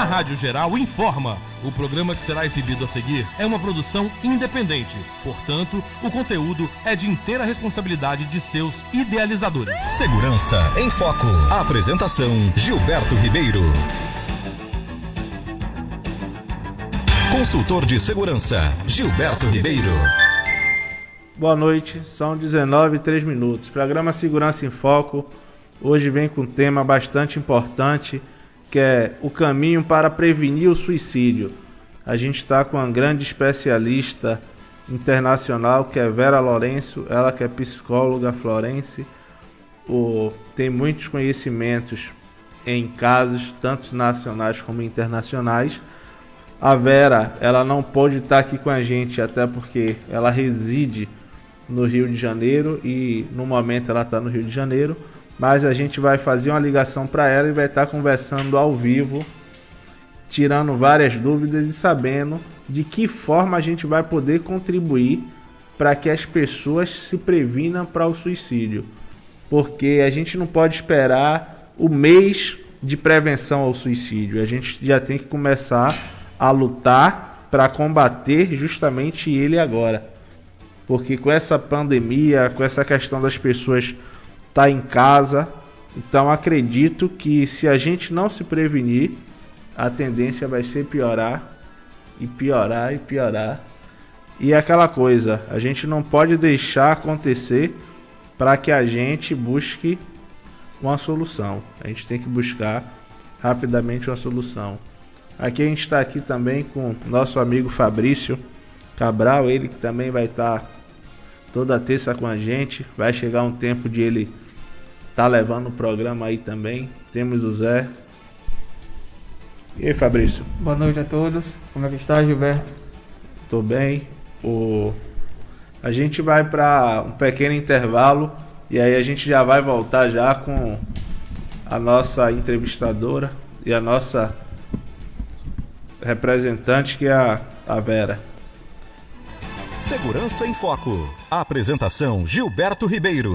A Rádio Geral informa. O programa que será exibido a seguir é uma produção independente. Portanto, o conteúdo é de inteira responsabilidade de seus idealizadores. Segurança em Foco. Apresentação: Gilberto Ribeiro. Consultor de segurança, Gilberto Ribeiro. Boa noite, são 19h03. Programa Segurança em Foco. Hoje vem com um tema bastante importante, que é o caminho para prevenir o suicídio. A gente está com uma grande especialista internacional, que é Vera Lourenço, ela que é psicóloga florense, tem muitos conhecimentos em casos, tanto nacionais como internacionais. A Vera, ela não pôde estar aqui com a gente, até porque ela reside no Rio de Janeiro e no momento ela está no Rio de Janeiro, mas a gente vai fazer uma ligação para ela e vai estar conversando ao vivo, tirando várias dúvidas e sabendo de que forma a gente vai poder contribuir para que as pessoas se previnam para o suicídio. Porque a gente não pode esperar o mês de prevenção ao suicídio, a gente já tem que começar a lutar para combater justamente ele agora. Porque com essa pandemia, com essa questão das pessoas estar em casa, então acredito que se a gente não se prevenir, a tendência vai ser piorar, e piorar, e piorar. E é aquela coisa, a gente não pode deixar acontecer para que a gente busque uma solução. A gente tem que buscar rapidamente uma solução. Aqui a gente está aqui também com nosso amigo Fabrício Cabral, ele que também vai estar toda terça com a gente. Vai chegar um tempo de ele estar levando o programa aí também. Temos o Zé. E aí, Fabrício? Boa noite a todos. Como é que está, Gilberto? Tô bem. A gente vai para um pequeno intervalo e aí a gente já vai voltar já com a nossa entrevistadora e a nossa representante, que é a Vera. Segurança em Foco. Apresentação: Gilberto Ribeiro.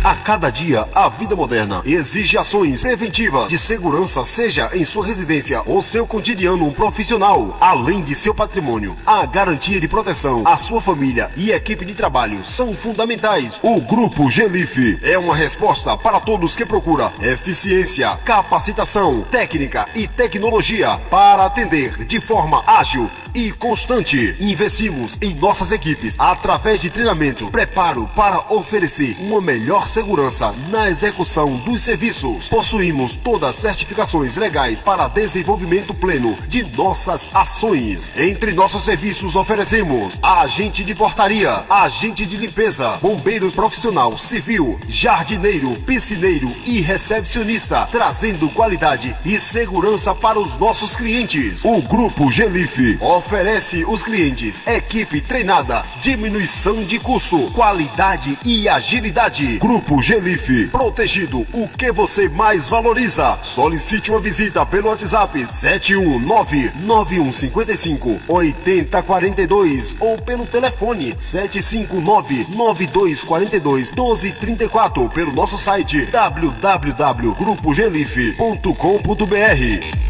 A cada dia, a vida moderna exige ações preventivas de segurança, seja em sua residência ou seu cotidiano profissional. Além de seu patrimônio, a garantia de proteção à sua família e equipe de trabalho são fundamentais. O Grupo Gelif é uma resposta para todos que procuram eficiência, capacitação, técnica e tecnologia para atender de forma ágil e constante. Investimos em nossas equipes através de treinamento, preparo para oferecer uma melhor segurança na execução dos serviços. Possuímos todas as certificações legais para desenvolvimento pleno de nossas ações. Entre nossos serviços oferecemos agente de portaria, agente de limpeza, bombeiros profissional, civil, jardineiro, piscineiro e recepcionista, trazendo qualidade e segurança para os nossos clientes. O Grupo Gelif oferece os clientes equipe treinada, diminuição de custo, qualidade e agilidade. Grupo Gelif, protegido, o que você mais valoriza. Solicite uma visita pelo WhatsApp 719-9155-8042 ou pelo telefone 759-9242-1234, pelo nosso site www.grupogelif.com.br.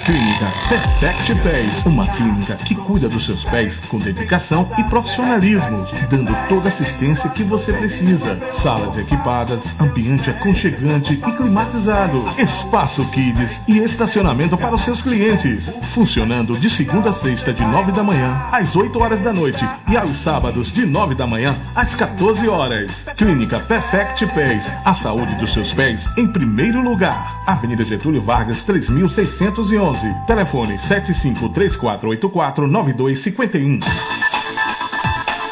Clínica Perfect Pés, uma clínica que cuida dos seus pés com dedicação e profissionalismo, dando toda a assistência que você precisa. Salas equipadas, ambiente aconchegante e climatizado, espaço kids e estacionamento para os seus clientes. Funcionando de segunda a sexta de 9 da manhã às 8 horas da noite e aos sábados de 9 da manhã às 14 horas. Clínica Perfect Pés, a saúde dos seus pés em primeiro lugar. Avenida Getúlio Vargas, 3611. Telefone 7534849251.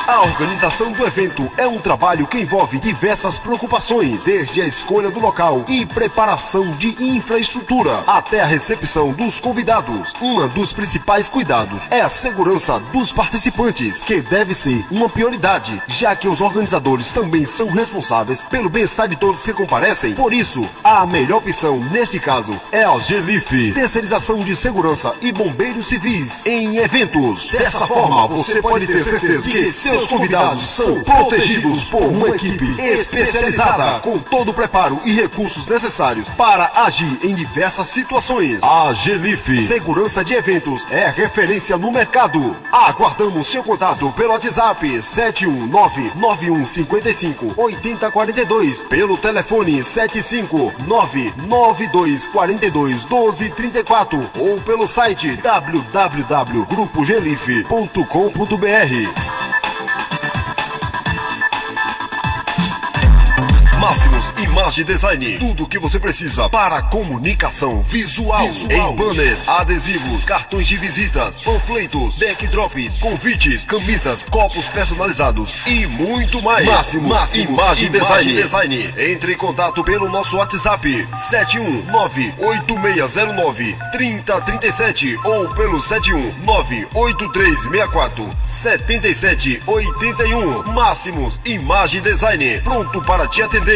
A organização do evento é um trabalho que envolve diversas preocupações, desde a escolha do local e preparação de infraestrutura, até a recepção dos convidados. Um dos principais cuidados é a segurança dos participantes, que deve ser uma prioridade, já que os organizadores também são responsáveis pelo bem-estar de todos que comparecem. Por isso, a melhor opção neste caso é a Gelif, terceirização de segurança e bombeiros civis em eventos. Dessa forma, você pode ter certeza de que seus Seus convidados são protegidos por uma equipe especializada com todo o preparo e recursos necessários para agir em diversas situações. A Gelif Segurança de Eventos é referência no mercado. Aguardamos seu contato pelo WhatsApp 71991558042, pelo telefone 75992421234 ou pelo site www.grupogelif.com.br. Máximos Imagem Design, tudo o que você precisa para comunicação visual. Em banners, adesivos, cartões de visitas, panfletos, backdrops, convites, camisas, copos personalizados e muito mais. Máximos Imagem Design. Entre em contato pelo nosso WhatsApp 71986093037 ou pelo 71983647781. Máximos Imagem Design, pronto para te atender.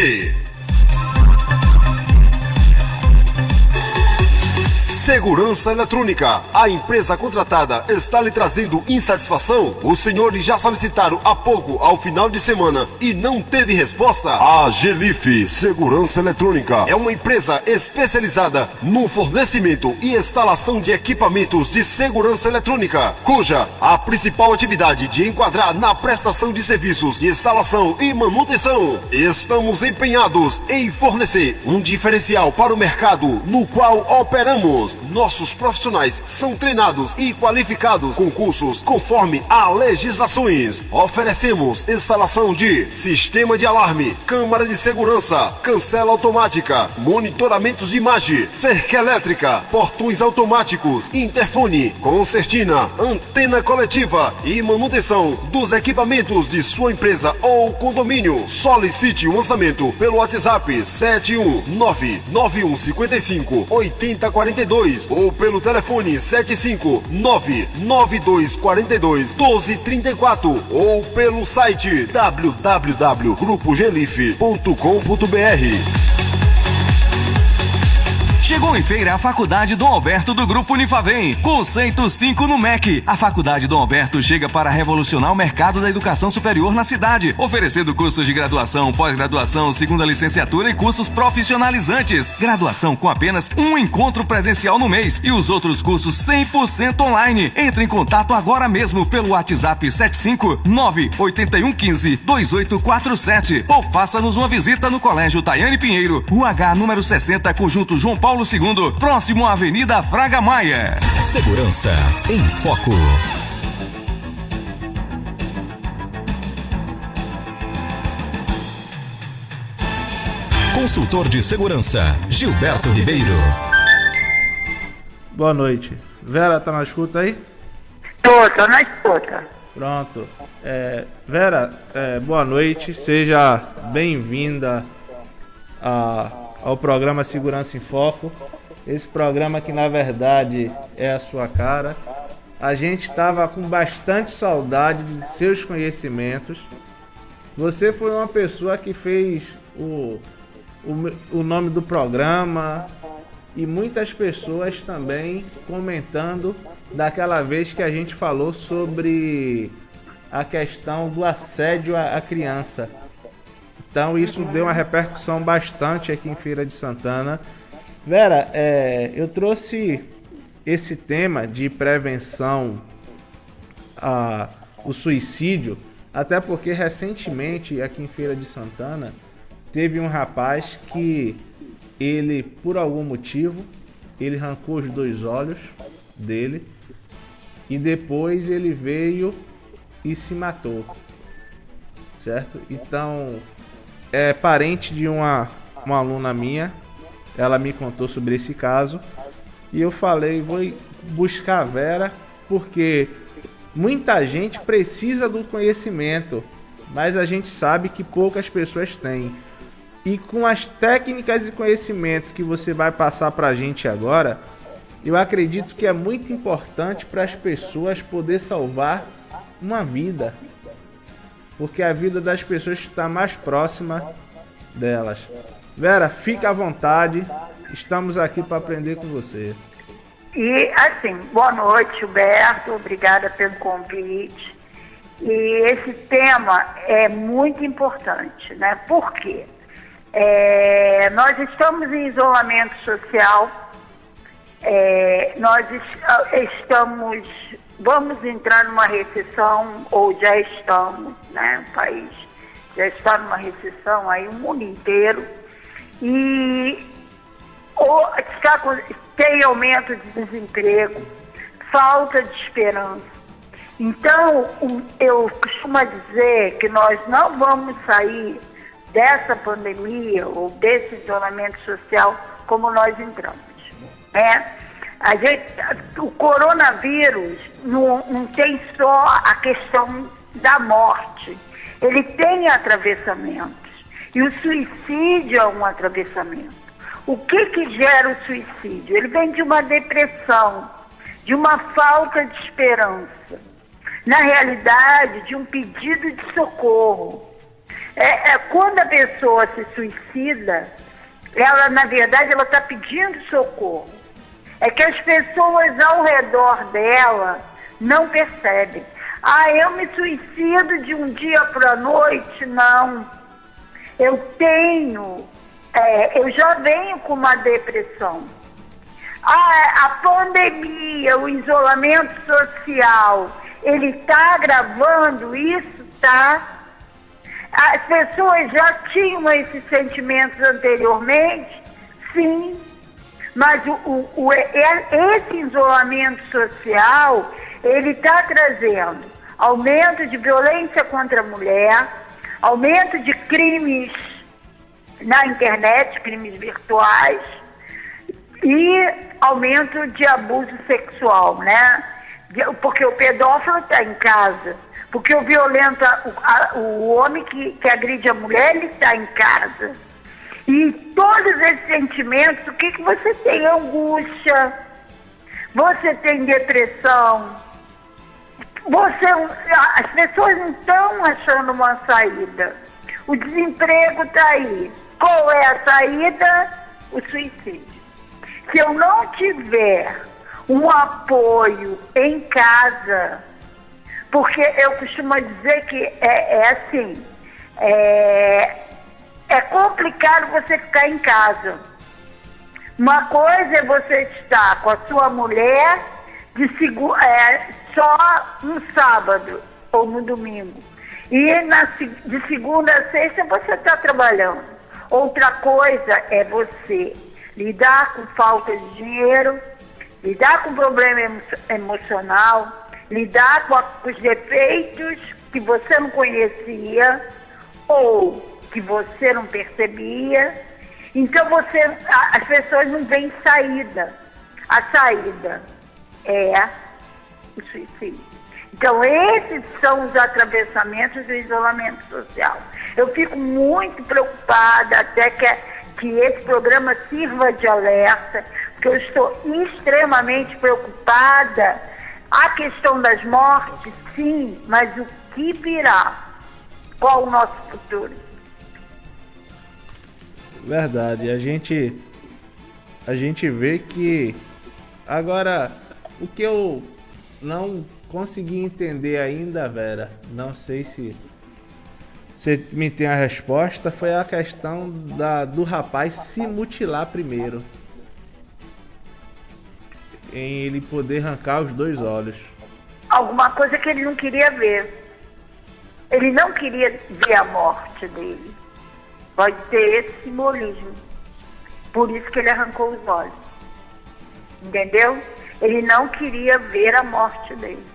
Segurança Eletrônica. A empresa contratada está lhe trazendo insatisfação? Os senhores já solicitaram há pouco ao final de semana e não teve resposta? A Gelif Segurança Eletrônica é uma empresa especializada no fornecimento e instalação de equipamentos de segurança eletrônica, cuja a principal atividade de enquadrar na prestação de serviços de instalação e manutenção. Estamos empenhados em fornecer um diferencial para o mercado no qual operamos. Nossos profissionais são treinados e qualificados com cursos conforme a legislações. Oferecemos instalação de sistema de alarme, câmara de segurança, cancela automática, monitoramentos de imagem, cerca elétrica, portões automáticos, interfone, concertina, antena coletiva e manutenção dos equipamentos de sua empresa ou condomínio. Solicite um orçamento pelo WhatsApp 71991558042 ou pelo telefone 75992421234 ou pelo site www.grupogelif.com.br. Chegou em feira a Faculdade Dom Alberto do Grupo Unifavem, conceito 5 no MEC. A Faculdade Dom Alberto chega para revolucionar o mercado da educação superior na cidade, oferecendo cursos de graduação, pós-graduação, segunda licenciatura e cursos profissionalizantes. Graduação com apenas um encontro presencial no mês e os outros cursos 100% online. Entre em contato agora mesmo pelo WhatsApp 75981152847 ou faça-nos uma visita no Colégio Tayane Pinheiro, Rua H, número 60, Conjunto João Paulo II, próximo à Avenida Fraga Maia. Segurança em Foco. Consultor de segurança, Gilberto Ribeiro. Boa noite. Vera, tá na escuta aí? Tô na escuta. Pronto. Vera, boa noite. Seja bem-vinda ao programa Segurança em Foco. Esse programa que na verdade é a sua cara. A gente estava com bastante saudade de seus conhecimentos. Você foi uma pessoa que fez o nome do programa e muitas pessoas também comentando daquela vez que a gente falou sobre a questão do assédio à criança. Então isso deu uma repercussão bastante aqui em Feira de Santana. Vera, eu trouxe esse tema de prevenção ao suicídio, até porque recentemente aqui em Feira de Santana teve um rapaz que ele, por algum motivo, ele arrancou os 2 olhos dele e depois ele veio e se matou, certo? Então é parente de uma aluna minha, ela me contou sobre esse caso e eu falei, vou buscar a Vera porque muita gente precisa do conhecimento, mas a gente sabe que poucas pessoas têm. E com as técnicas e conhecimento que você vai passar pra gente agora, eu acredito que é muito importante para as pessoas poder salvar uma vida. Porque a vida das pessoas está mais próxima delas. Vera, fica à vontade. Estamos aqui para aprender com você. E assim, boa noite, Gilberto. Obrigada pelo convite. E esse tema é muito importante, né? Por quê? Nós estamos em isolamento social, vamos entrar numa recessão, ou já estamos, né? O país já está numa recessão, aí o mundo inteiro, e tem aumento de desemprego, falta de esperança. Então, eu costumo dizer que nós não vamos sair dessa pandemia ou desse isolamento social como nós entramos. O coronavírus não tem só a questão da morte, ele tem atravessamentos. E o suicídio é um atravessamento. O que gera o suicídio? Ele vem de uma depressão, de uma falta de esperança. Na realidade, de um pedido de socorro. Quando a pessoa se suicida, ela, na verdade, ela está pedindo socorro. É que as pessoas ao redor dela não percebem. Eu me suicido de um dia para a noite? Não. Eu já venho com uma depressão. A pandemia, o isolamento social, ele está agravando isso, tá? As pessoas já tinham esses sentimentos anteriormente? Sim. Mas esse isolamento social, ele está trazendo aumento de violência contra a mulher, aumento de crimes na internet, crimes virtuais, e aumento de abuso sexual, né? Porque o pedófilo está em casa, porque o o homem que agride a mulher, ele está em casa. E todos esses sentimentos, o que você tem? Angústia, você tem depressão, as pessoas não estão achando uma saída. O desemprego está aí. Qual é a saída? O suicídio. Se eu não tiver um apoio em casa, porque eu costumo dizer que é complicado você ficar em casa. Uma coisa é você estar com a sua mulher só no sábado ou no domingo. E de segunda a sexta você está trabalhando. Outra coisa é você lidar com falta de dinheiro, lidar com problema emocional, lidar com os defeitos que você não conhecia ou que você não percebia. Então as pessoas não veem saída. A saída é o suicídio. Então esses são os atravessamentos do isolamento social. Eu fico muito preocupada até que esse programa sirva de alerta, porque eu estou extremamente preocupada. A questão das mortes, sim, mas o que virá? Qual o nosso futuro? Verdade, a gente vê que agora o que eu não consegui entender ainda, Vera, não sei se você me tem a resposta, foi a questão do rapaz se mutilar primeiro, em ele poder arrancar os 2 olhos. Alguma coisa que ele não queria ver. Ele não queria ver a morte dele. Pode ter esse simbolismo. Por isso que ele arrancou os olhos. Entendeu? Ele não queria ver a morte dele.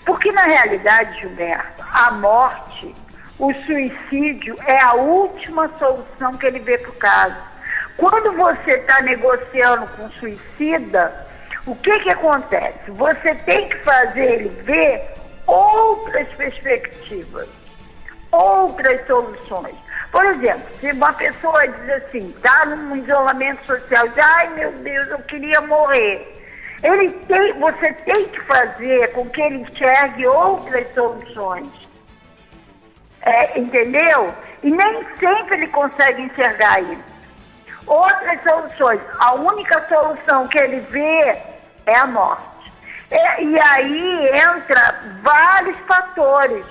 Porque na realidade, Gilberto, a morte, o suicídio é a última solução que ele vê para o caso. Quando você está negociando com o suicida, o que acontece? Você tem que fazer ele ver outras perspectivas, outras soluções. Por exemplo, se uma pessoa diz assim, está num isolamento social, diz, ai meu Deus, eu queria morrer. Você tem que fazer com que ele enxergue outras soluções. Entendeu? E nem sempre ele consegue enxergar isso. Outras soluções. A única solução que ele vê é a morte. E aí entra vários fatores,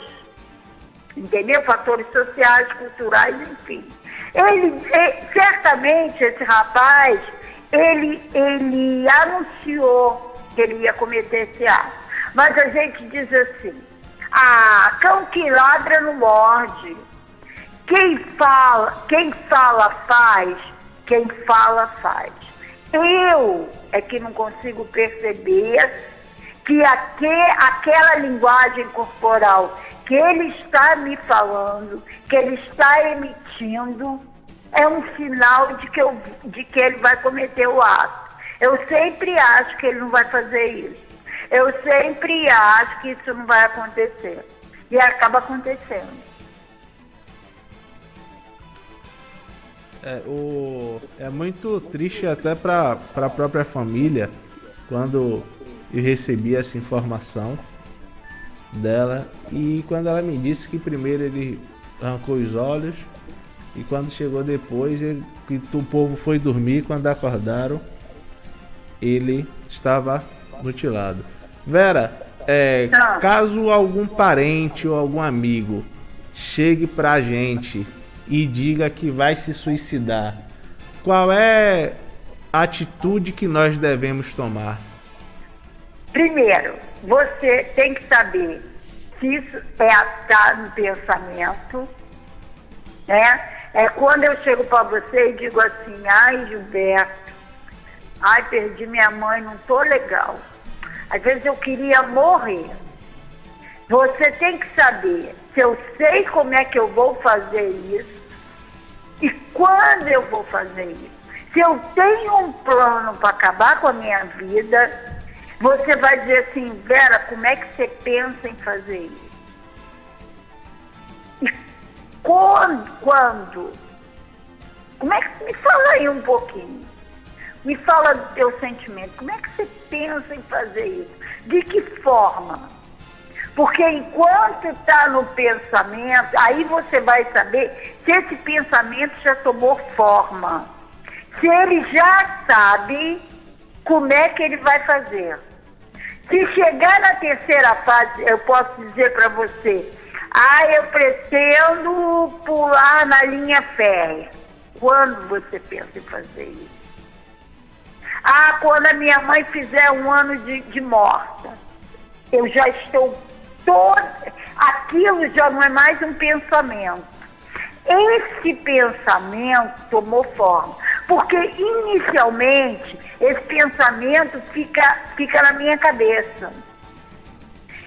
entendeu? Fatores sociais, culturais, enfim. Certamente esse rapaz, ele anunciou que ele ia cometer esse ato. Mas a gente diz assim, cão que ladra não morde. Quem fala faz, quem fala faz. Eu é que não consigo perceber que aquela linguagem corporal que ele está me falando, que ele está emitindo, é um sinal de que ele vai cometer o ato. Eu sempre acho que ele não vai fazer isso. Eu sempre acho que isso não vai acontecer. E acaba acontecendo. É muito triste até para a própria família quando eu recebi essa informação dela, e quando ela me disse que primeiro ele arrancou os olhos e quando chegou depois que o povo foi dormir, quando acordaram ele estava mutilado. Vera, caso algum parente ou algum amigo chegue pra gente e diga que vai se suicidar, qual é a atitude que nós devemos tomar? Primeiro, você tem que saber se isso está no pensamento, né? É quando eu chego para você e digo assim, ai, Gilberto, ai, perdi minha mãe, não tô legal. Às vezes eu queria morrer. Você tem que saber se eu sei como é que eu vou fazer isso e quando eu vou fazer isso. Se eu tenho um plano para acabar com a minha vida, você vai dizer assim, Vera, como é que você pensa em fazer isso? E quando? Como é que... Me fala aí um pouquinho. Me fala do teu sentimento. Como é que você pensa em fazer isso? De que forma? Porque enquanto está no pensamento, aí você vai saber se esse pensamento já tomou forma. Se ele já sabe como é que ele vai fazer. Se chegar na terceira fase, eu posso dizer para você, eu pretendo pular na linha férrea. Quando você pensa em fazer isso? Quando a minha mãe fizer 1 ano de morta. Eu já estou aquilo já não é mais um pensamento. Esse pensamento tomou forma. Porque inicialmente esse pensamento fica na minha cabeça.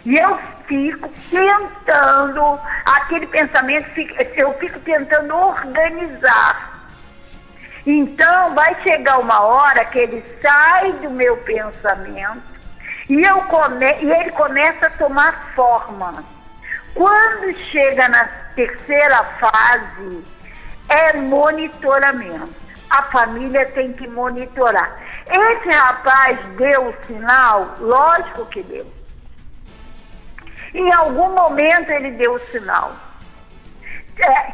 E eu fico tentando, aquele pensamento, eu fico tentando organizar. Então vai chegar uma hora que ele sai do meu pensamento e ele começa a tomar forma. Quando chega na terceira fase, é monitoramento. A família tem que monitorar. Esse rapaz deu o sinal? Lógico que deu. Em algum momento ele deu o sinal.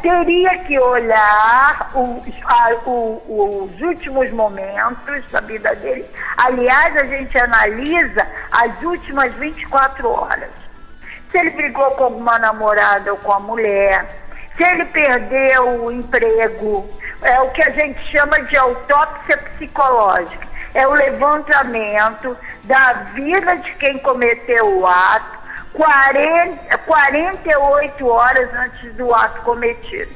Teria que olhar os últimos momentos da vida dele. Aliás, a gente analisa as últimas 24 horas. Se ele brigou com alguma namorada ou com a mulher, se ele perdeu o emprego, é o que a gente chama de autópsia psicológica. É o levantamento da vida de quem cometeu o ato, 48 horas antes do ato cometido.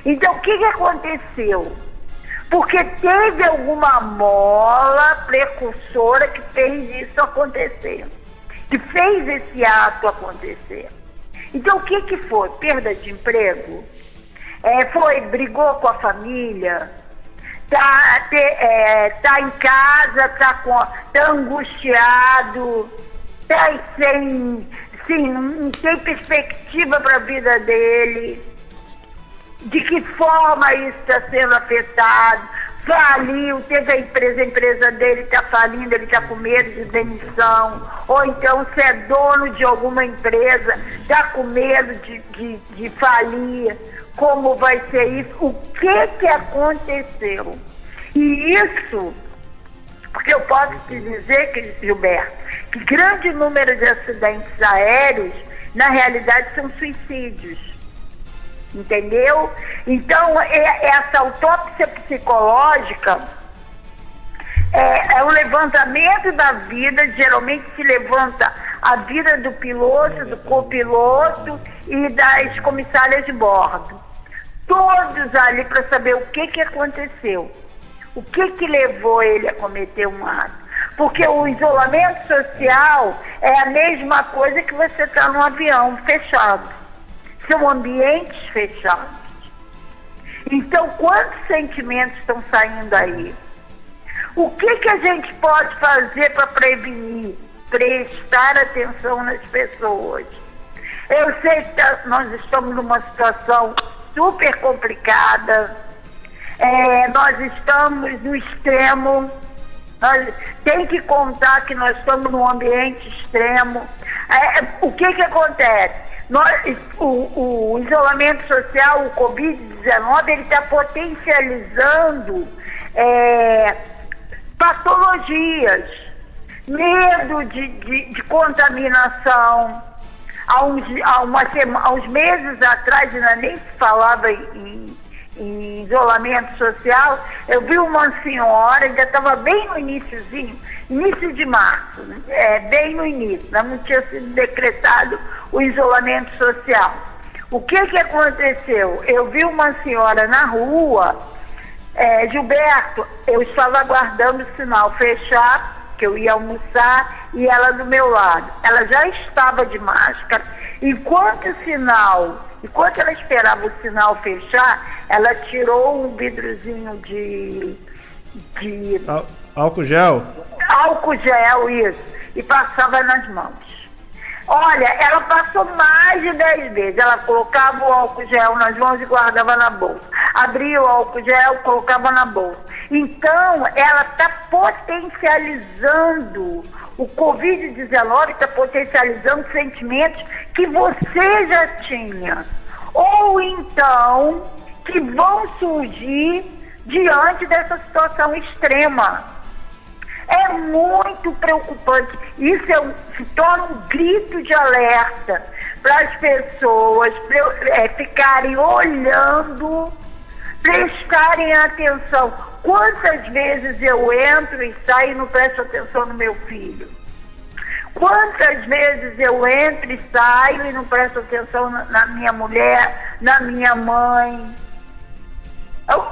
Então, o que aconteceu? Porque teve alguma mola precursora que fez isso acontecer, que fez esse ato acontecer. Então, o que foi? Perda de emprego? Brigou com a família? Tá em casa, tá angustiado, não tem perspectiva para a vida dele. De que forma isso está sendo afetado? Faliu, teve a empresa dele está falindo, ele está com medo de demissão. Ou então, se é dono de alguma empresa, está com medo de falir. Como vai ser isso? O que aconteceu? E isso, porque eu posso te dizer, Gilberto, que grande número de acidentes aéreos, na realidade, são suicídios. Entendeu? Então, essa autópsia psicológica é o levantamento da vida. Geralmente se levanta a vida do piloto, do copiloto e das comissárias de bordo. Todos ali para saber o que aconteceu. O que levou ele a cometer um ato. Porque o isolamento social é a mesma coisa que você está num avião fechado. São ambientes fechados. Então, quantos sentimentos estão saindo aí? O que a gente pode fazer para prevenir? Prestar atenção nas pessoas. Eu sei que nós estamos numa situação super complicada. Nós estamos no extremo. Tem que contar que nós estamos num ambiente extremo. O que acontece? O isolamento social, o Covid-19, ele está potencializando patologias, medo de contaminação. Há uns meses atrás, ainda nem se falava em isolamento social. Eu vi uma senhora, ainda estava bem no início de março, bem no início, não tinha sido decretado o isolamento social. O que aconteceu? Eu vi uma senhora na rua, Gilberto, eu estava aguardando o sinal fechar, que eu ia almoçar, e ela do meu lado. Ela já estava de máscara. Enquanto ela esperava o sinal fechar, ela tirou um vidrozinho de álcool gel? Álcool gel, isso. E passava nas mãos. Olha, ela passou mais de 10 vezes. Ela colocava o álcool gel nas mãos e guardava na bolsa. Abria o álcool gel, colocava na bolsa. Então, ela está potencializando, o Covid-19 está potencializando sentimentos que você já tinha. Ou então, que vão surgir diante dessa situação extrema. É muito preocupante. Isso se torna um grito de alerta para as pessoas ficarem olhando, prestarem atenção. Quantas vezes eu entro e saio e não presto atenção no meu filho? Quantas vezes eu entro e saio e não presto atenção na minha mulher, na minha mãe?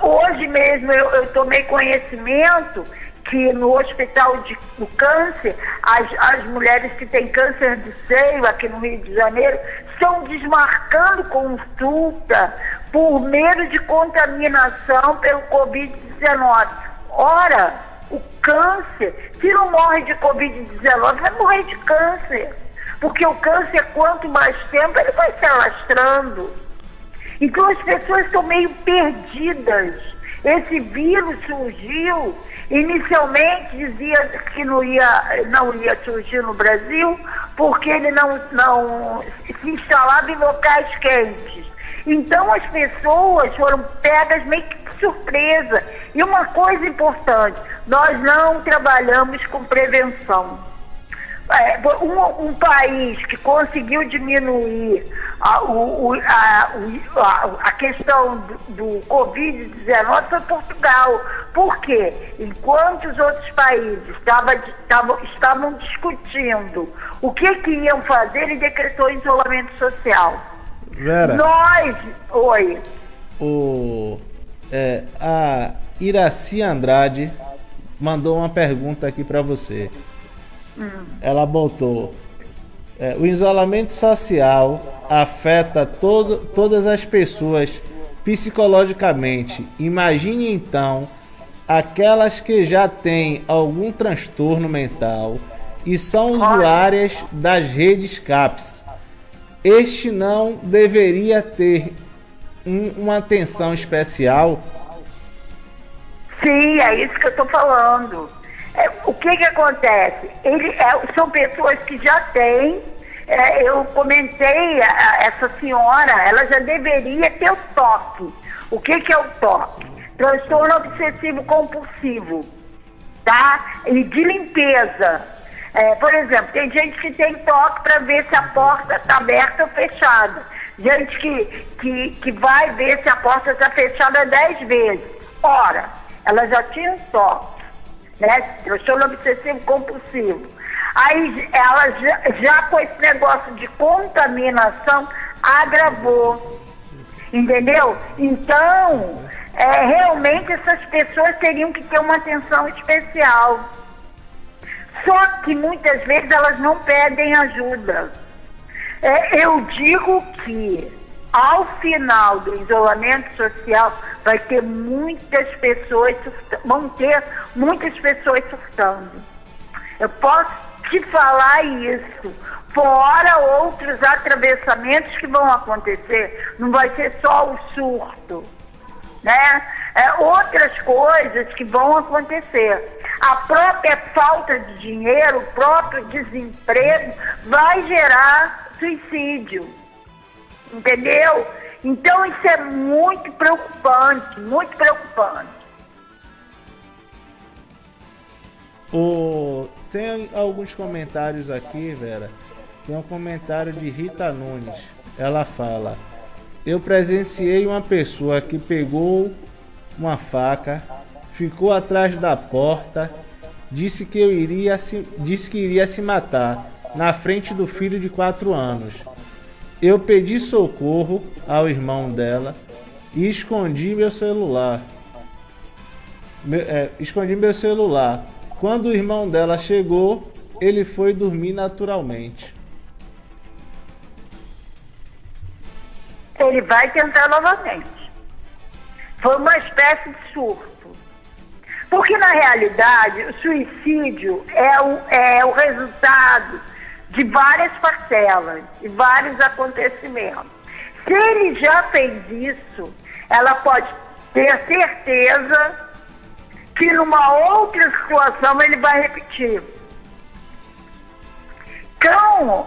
Hoje mesmo eu tomei conhecimento que no hospital do câncer, as mulheres que têm câncer de seio aqui no Rio de Janeiro estão desmarcando consulta por medo de contaminação pelo Covid-19. Ora, o câncer, se não morre de Covid-19, vai morrer de câncer. Porque o câncer, quanto mais tempo, ele vai se alastrando. Então as pessoas estão meio perdidas. Esse vírus surgiu, inicialmente dizia que não ia surgir no Brasil, porque ele não se instalava em locais quentes. Então as pessoas foram pegas meio que de surpresa. E uma coisa importante, nós não trabalhamos com prevenção. Um país que conseguiu diminuir a questão do Covid-19 foi Portugal. Por quê? Enquanto os outros países estavam discutindo o que iam fazer, ele decretou isolamento social. Vera, Oi. A Iraci Andrade mandou uma pergunta aqui para você. Ela botou: o isolamento social afeta todas as pessoas psicologicamente. Imagine então aquelas que já têm algum transtorno mental e são usuárias das redes CAPS. Este não deveria ter uma atenção especial? Sim, é isso que eu estou falando. O que acontece? São pessoas que já têm, eu comentei, essa senhora, ela já deveria ter o TOC. O que é o TOC? Transtorno obsessivo compulsivo, tá? E de limpeza. Por exemplo, tem gente que tem toque para ver se a porta está aberta ou fechada. Gente que vai ver se a porta está fechada 10 vezes. Ora, ela já tinha um toque, né? Transtorno obsessivo compulsivo. Aí ela já com esse negócio de contaminação agravou. Entendeu? Então, realmente essas pessoas teriam que ter uma atenção especial. Só que muitas vezes elas não pedem ajuda. Eu digo que ao final do isolamento social vai ter muitas pessoas, vão ter muitas pessoas surtando. Eu posso te falar isso. Fora outros atravessamentos que vão acontecer, não vai ser só o surto, né? Outras coisas que vão acontecer. A própria falta de dinheiro, o próprio desemprego vai gerar suicídio, entendeu? Então isso é muito preocupante, muito preocupante. Tem alguns comentários aqui, Vera. Tem um comentário de Rita Nunes. Ela fala: eu presenciei uma pessoa que pegou uma faca, ficou atrás da porta, disse que iria se matar na frente do filho de 4 anos. Eu pedi socorro ao irmão dela e escondi meu celular. Quando o irmão dela chegou, ele foi dormir naturalmente. Ele vai tentar novamente. Foi uma espécie de surto. Porque, na realidade, o suicídio é o resultado de várias parcelas, de vários acontecimentos. Se ele já fez isso, ela pode ter certeza que numa outra situação ele vai repetir. Cão,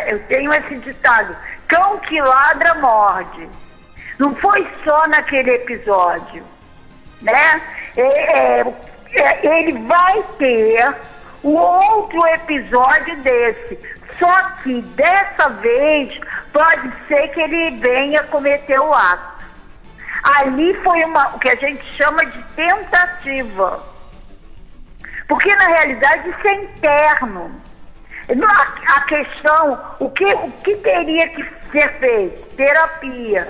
eu tenho esse ditado, cão que ladra morde. Não foi só naquele episódio, né? Ele vai ter um outro episódio desse. Só que dessa vez pode ser que ele venha cometer o ato. Ali foi o que a gente chama de tentativa. Porque na realidade isso é interno. A questão, o que teria que ser feito? Terapia.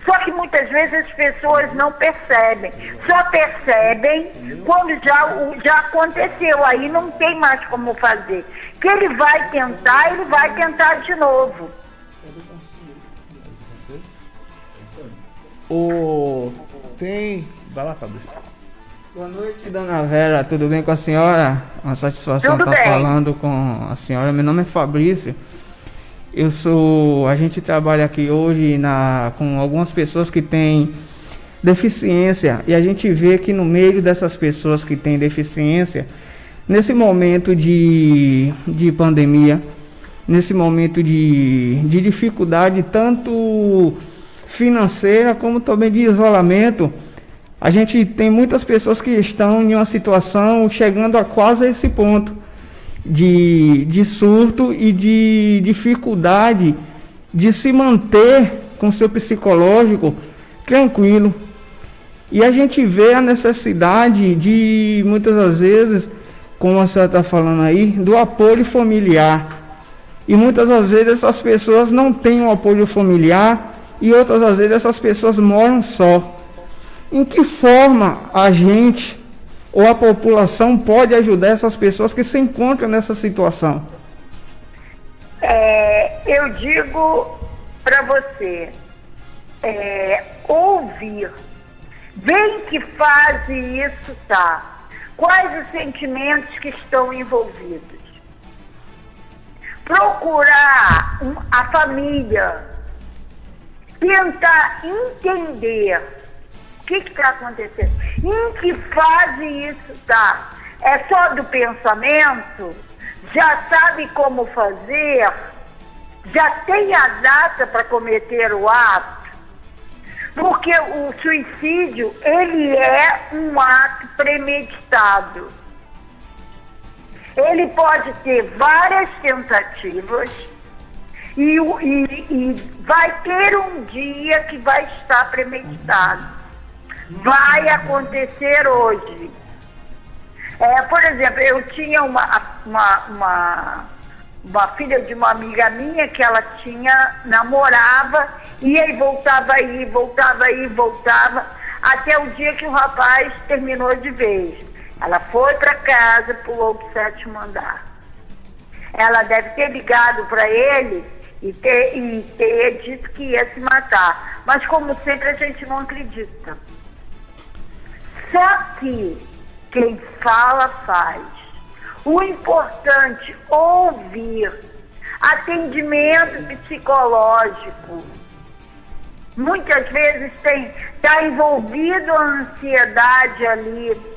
Só que muitas vezes as pessoas não percebem. Só percebem quando já aconteceu. Aí não tem mais como fazer. Que ele vai tentar de novo. Vai lá, Fabrício. Boa noite, dona Vera. Tudo bem com a senhora? Uma satisfação estar falando com a senhora. Meu nome é Fabrício. A gente trabalha aqui hoje com algumas pessoas que têm deficiência. E a gente vê que no meio dessas pessoas que têm deficiência, nesse momento de pandemia, nesse momento de dificuldade, tanto financeira como também de isolamento, a gente tem muitas pessoas que estão em uma situação chegando a quase esse ponto de surto e de dificuldade de se manter com seu psicológico tranquilo. E a gente vê a necessidade de, muitas das vezes, como a senhora está falando aí, do apoio familiar. E muitas das vezes essas pessoas não têm um apoio familiar e outras das vezes essas pessoas moram só. Em que forma a gente ou a população pode ajudar essas pessoas que se encontram nessa situação? Eu digo para você, ouvir, ver em que fase isso está, quais os sentimentos que estão envolvidos, procurar a família, tentar entender o que está acontecendo, em que fase isso está. É só do pensamento? Já sabe como fazer? Já tem a data para cometer o ato? Porque o suicídio, ele é um ato premeditado. Ele pode ter várias tentativas e vai ter um dia que vai estar premeditado. Vai acontecer hoje. Por exemplo, eu tinha uma filha de uma amiga minha que ela namorava, ia e voltava aí, voltava, até o dia que o rapaz terminou de vez. Ela foi para casa, pulou pro 7º andar. Ela deve ter ligado para ele e ter dito que ia se matar. Mas como sempre a gente não acredita. Só que quem fala faz. O importante é ouvir. Atendimento psicológico. Muitas vezes está envolvido a ansiedade ali.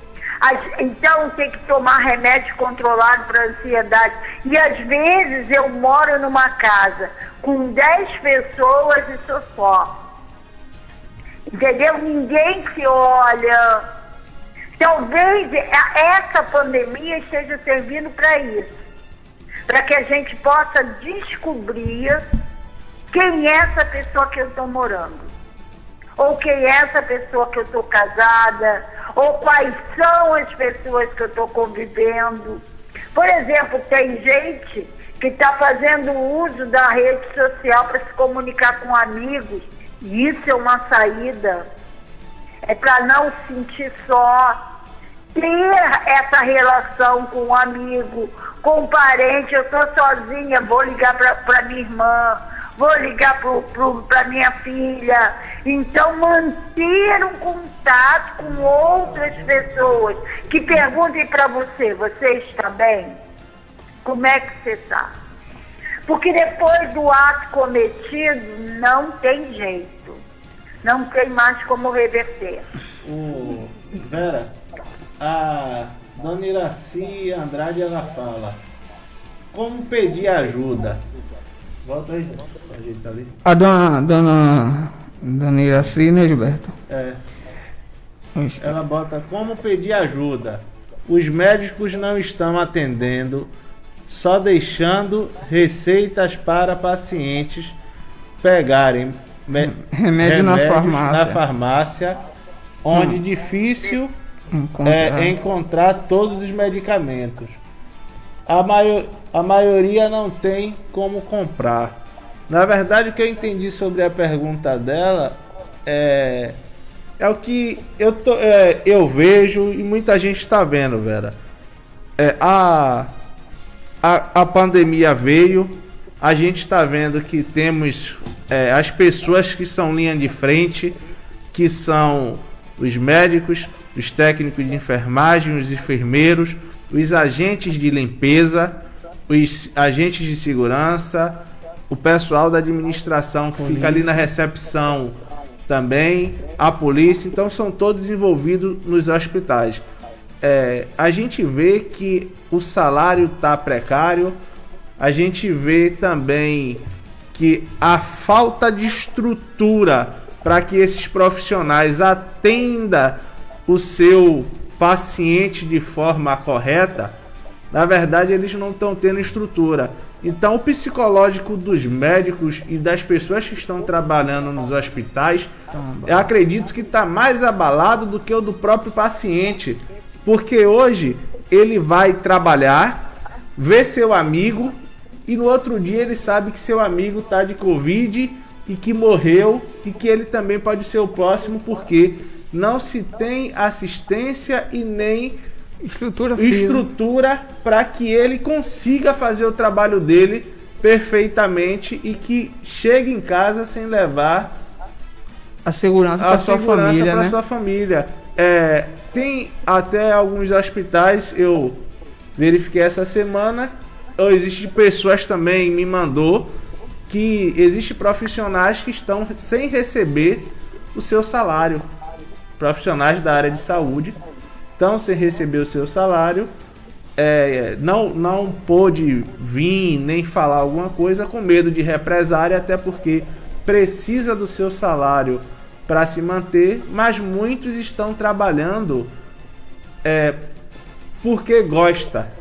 Então tem que tomar remédio controlado para ansiedade. E às vezes eu moro numa casa com 10 pessoas e sou só. Entendeu? Ninguém se olha. Talvez essa pandemia esteja servindo para isso. Para que a gente possa descobrir quem é essa pessoa que eu estou morando. Ou quem é essa pessoa que eu estou casada, ou quais são as pessoas que eu estou convivendo. Por exemplo, tem gente que está fazendo uso da rede social para se comunicar com amigos. E isso é uma saída. É para não se sentir só. Ter essa relação com um amigo, com um parente. Eu estou sozinha, vou ligar para minha irmã. Vou ligar para minha filha. Então, manter um contato com outras pessoas que perguntem para você: você está bem? Como é que você está? Porque depois do ato cometido, não tem jeito. Não tem mais como reverter. Vera, a dona Iraci Andrade, ela fala: como pedir ajuda? Volta aí, ajeitar ali. A dona Iraci, né, Gilberto? Ela bota: como pedir ajuda? Os médicos não estão atendendo, só deixando receitas para pacientes pegarem remédios na farmácia, onde difícil é encontrar todos os medicamentos. A maioria não tem como comprar. Na verdade, o que eu entendi sobre a pergunta dela é o que eu vejo e muita gente está vendo, Vera. A pandemia veio, a gente está vendo que temos as pessoas que são linha de frente, que são os médicos, os técnicos de enfermagem, os enfermeiros, os agentes de limpeza, os agentes de segurança, o pessoal da administração que fica ali na recepção também, a polícia. Então são todos envolvidos nos hospitais. A gente vê que o salário está precário, a gente vê também que a falta de estrutura para que esses profissionais atendam o seu paciente de forma correta, na verdade eles não estão tendo estrutura. Então o psicológico dos médicos e das pessoas que estão trabalhando nos hospitais, eu acredito que está mais abalado do que o do próprio paciente, porque hoje ele vai trabalhar, ver seu amigo e no outro dia ele sabe que seu amigo está de Covid e que morreu e que ele também pode ser o próximo, porque não se tem assistência e nem estrutura para que ele consiga fazer o trabalho dele perfeitamente e que chegue em casa sem levar a segurança para sua família, né? Sua família. Tem até alguns hospitais, eu verifiquei essa semana, existem pessoas também, me mandou, que existem profissionais que estão sem receber o seu salário. Profissionais da área de saúde estão sem receber o seu salário, não pôde vir nem falar alguma coisa com medo de represária, até porque precisa do seu salário para se manter, mas muitos estão trabalhando porque gosta.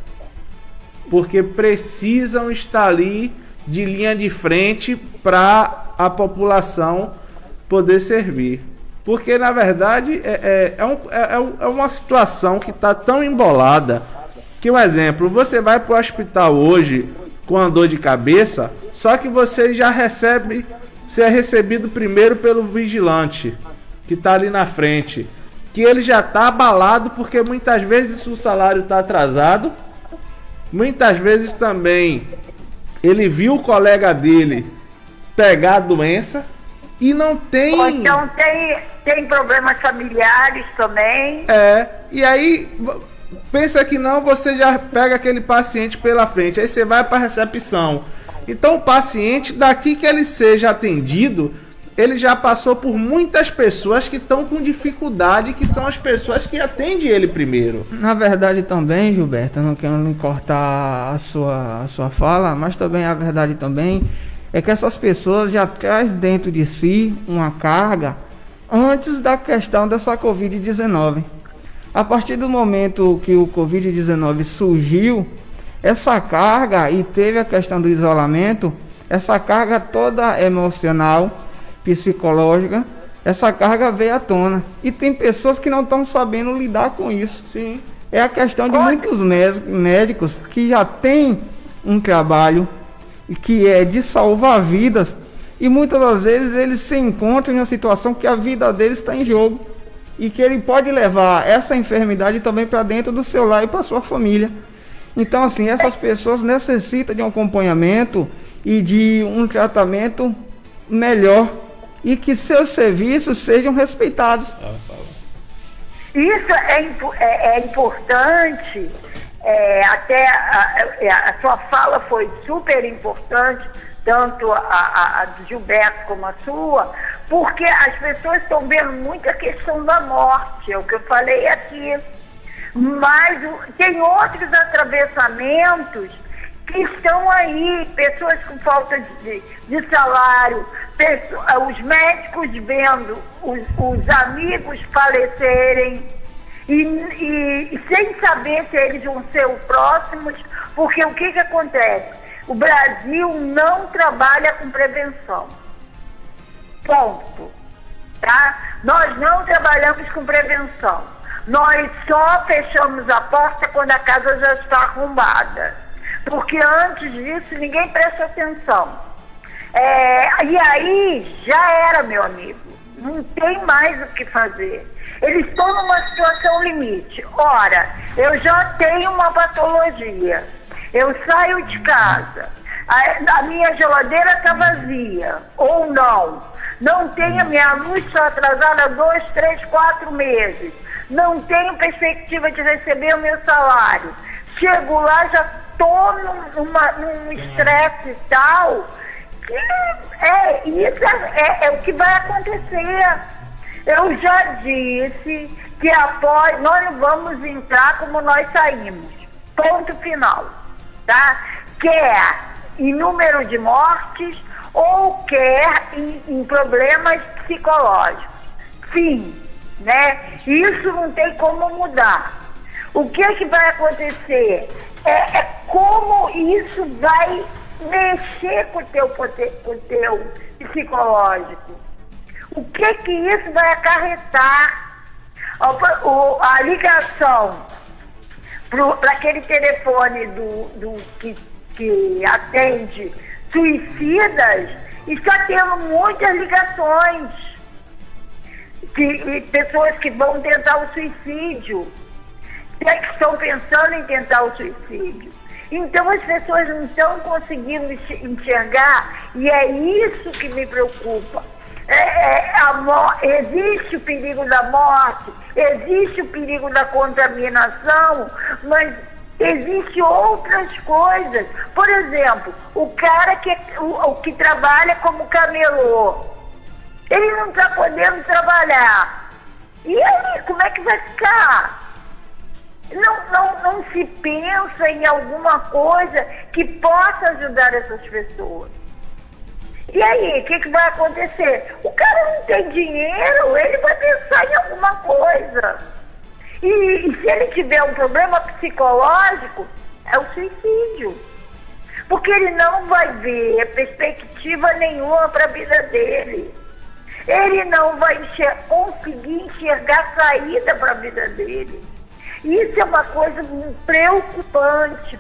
porque precisam estar ali de linha de frente para a população poder servir. Porque, na verdade, é uma situação que está tão embolada que, um exemplo, você vai para o hospital hoje com a dor de cabeça, só que você é recebido primeiro pelo vigilante, que está ali na frente, que ele já está abalado porque muitas vezes o salário está atrasado, muitas vezes também ele viu o colega dele pegar a doença e não tem... Ou então tem problemas familiares também. E aí, pensa que não, você já pega aquele paciente pela frente, aí você vai para a recepção. Então o paciente, daqui que ele seja atendido, ele já passou por muitas pessoas que estão com dificuldade, que são as pessoas que atendem ele primeiro. Na verdade também, Gilberto, eu não quero cortar a sua fala, mas também a verdade também é que essas pessoas já trazem dentro de si uma carga antes da questão dessa Covid-19. A partir do momento que o Covid-19 surgiu, essa carga, e teve a questão do isolamento, essa carga toda emocional, psicológica, essa carga veio à tona. E tem pessoas que não estão sabendo lidar com isso. Sim. É a questão de muitos médicos que já têm um trabalho que é de salvar vidas, e muitas das vezes eles se encontram em uma situação que a vida deles está em jogo, e que ele pode levar essa enfermidade também para dentro do seu lar e para sua família. Então, assim, essas pessoas necessitam de um acompanhamento e de um tratamento melhor, e que seus serviços sejam respeitados. Isso é importante. Até a sua fala foi super importante, tanto a do Gilberto como a sua, porque as pessoas estão vendo muito a questão da morte, é o que eu falei aqui. Mas tem outros atravessamentos que estão aí, pessoas com falta de salário, os médicos vendo os amigos falecerem, e sem saber se eles vão ser os próximos, porque o que acontece? O Brasil não trabalha com prevenção. Ponto. Tá? Nós não trabalhamos com prevenção. Nós só fechamos a porta quando a casa já está arrombada. Porque antes disso ninguém presta atenção. E aí já era, meu amigo. Não tem mais o que fazer. Eles estão numa situação limite. Ora, eu já tenho uma patologia. Eu saio de casa. A minha geladeira está vazia. Ou não. Não tenho, a minha luz está atrasada há 2, 3, 4 meses. Não tenho perspectiva de receber o meu salário. Chego lá, já estou num estresse tal, que isso é o que vai acontecer. Eu já disse que após nós não vamos entrar como nós saímos. Ponto final. Tá? Quer em número de mortes ou quer em problemas psicológicos. Fim. Né? Isso não tem como mudar. O que vai acontecer é como isso vai mexer com o teu psicológico. O que isso vai acarretar? A ligação para aquele telefone que atende suicidas, está tendo muitas ligações. Pessoas que vão tentar o suicídio, que estão pensando em tentar o suicídio. Então as pessoas não estão conseguindo enxergar, e é isso que me preocupa. Existe o perigo da morte, existe o perigo da contaminação, mas existem outras coisas. Por exemplo, o cara que trabalha como camelô, ele não está podendo trabalhar. E aí, como é que vai ficar? Não se pensa em alguma coisa que possa ajudar essas pessoas. E aí, o que vai acontecer? O cara não tem dinheiro, ele vai pensar em alguma coisa. E se ele tiver um problema psicológico, é o suicídio. Porque ele não vai ver perspectiva nenhuma para a vida dele. Ele não vai conseguir enxergar saída para a vida dele. Isso é uma coisa preocupante,